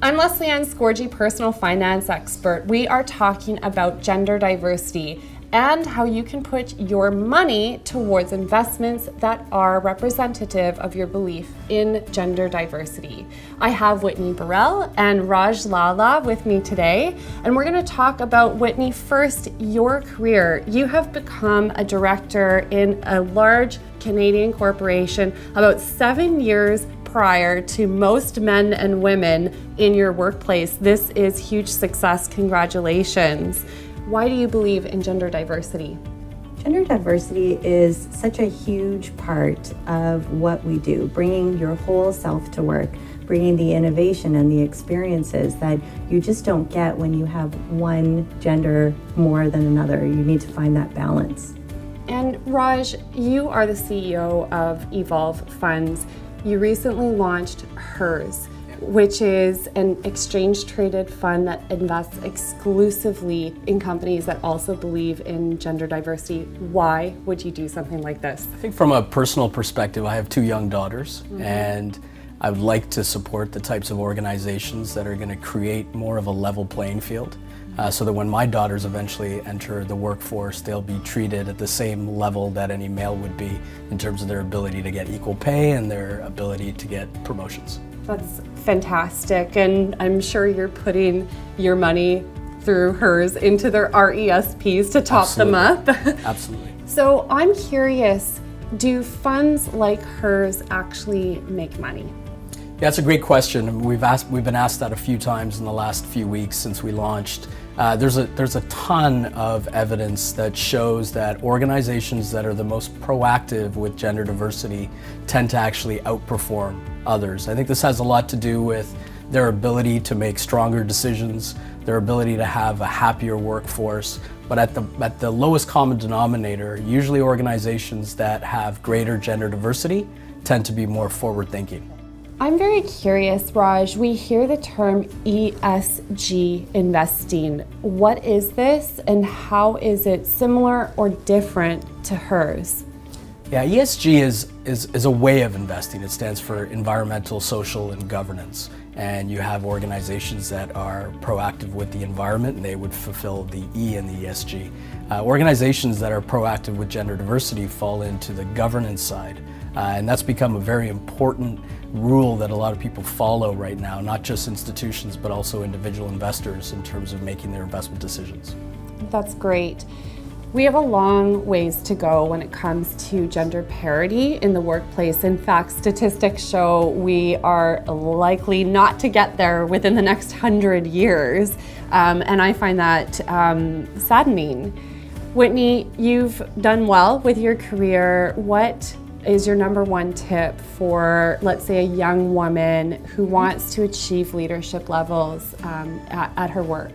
I'm Lesley-Anne, Scorgie, personal finance expert. We are talking about gender diversity and how you can put your money towards investments that are representative of your belief in gender diversity. I have Whitney Burrell and Raj Lala with me today, and we're going to talk about, Whitney, first, your career. You have become a director in a large Canadian corporation about 7 years prior to most men and women in your workplace. This is huge success. Congratulations. Why do you believe in gender diversity? Gender diversity is such a huge part of what we do, bringing your whole self to work, bringing the innovation and the experiences that you just don't get when you have one gender more than another. You need to find that balance. And Raj, you are the CEO of Evolve Funds. You recently launched HERS, which is an exchange-traded fund that invests exclusively in companies that also believe in gender diversity. Why would you do something like this? I think from a personal perspective, I have 2 young daughters, and I would like to support the types of organizations that are going to create more of a level playing field, so that when my daughters eventually enter the workforce, they'll be treated at the same level that any male would be in terms of their ability to get equal pay and their ability to get promotions. That's fantastic, and I'm sure you're putting your money through HERS into their RESPs to top them up. Absolutely. So I'm curious, do funds like HERS actually make money? Yeah, that's a great question. We've been asked that a few times in the last few weeks since we launched. There's a ton of evidence that shows that organizations that are the most proactive with gender diversity tend to actually outperform others. I think this has a lot to do with their ability to make stronger decisions, their ability to have a happier workforce, but at the lowest common denominator, usually organizations that have greater gender diversity tend to be more forward-thinking. I'm very curious, Raj. We hear the term ESG investing. What is this, and how is it similar or different to HERS? Yeah, ESG is a way of investing. It stands for environmental, social, and governance. And you have organizations that are proactive with the environment, and they would fulfill the E in the ESG. Organizations that are proactive with gender diversity fall into the governance side. And that's become a very important rule that a lot of people follow right now, not just institutions, but also individual investors in terms of making their investment decisions. That's great. We have a long ways to go when it comes to gender parity in the workplace. In fact, statistics show we are likely not to get there within the next 100 years. And I find that saddening. Whitney, you've done well with your career. What is your number one tip for, let's say, a young woman who wants to achieve leadership levels at her work?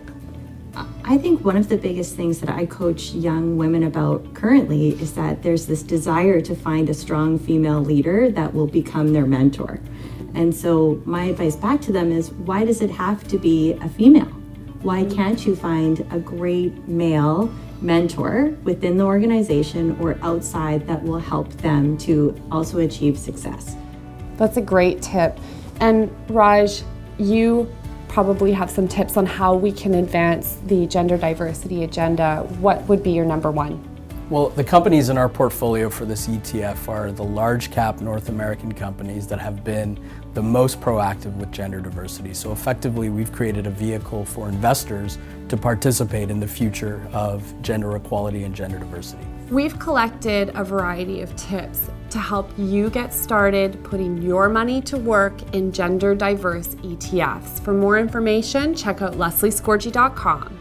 I think one of the biggest things that I coach young women about currently is that there's this desire to find a strong female leader that will become their mentor. And so my advice back to them is, why does it have to be a female? Why can't you find a great male mentor within the organization or outside that will help them to also achieve success? That's a great tip. And Raj, you probably have some tips on how we can advance the gender diversity agenda. What would be your number one? Well, the companies in our portfolio for this ETF are the large cap North American companies that have been the most proactive with gender diversity. So effectively, we've created a vehicle for investors to participate in the future of gender equality and gender diversity. We've collected a variety of tips to help you get started putting your money to work in gender diverse ETFs. For more information, check out lesliescorgie.com.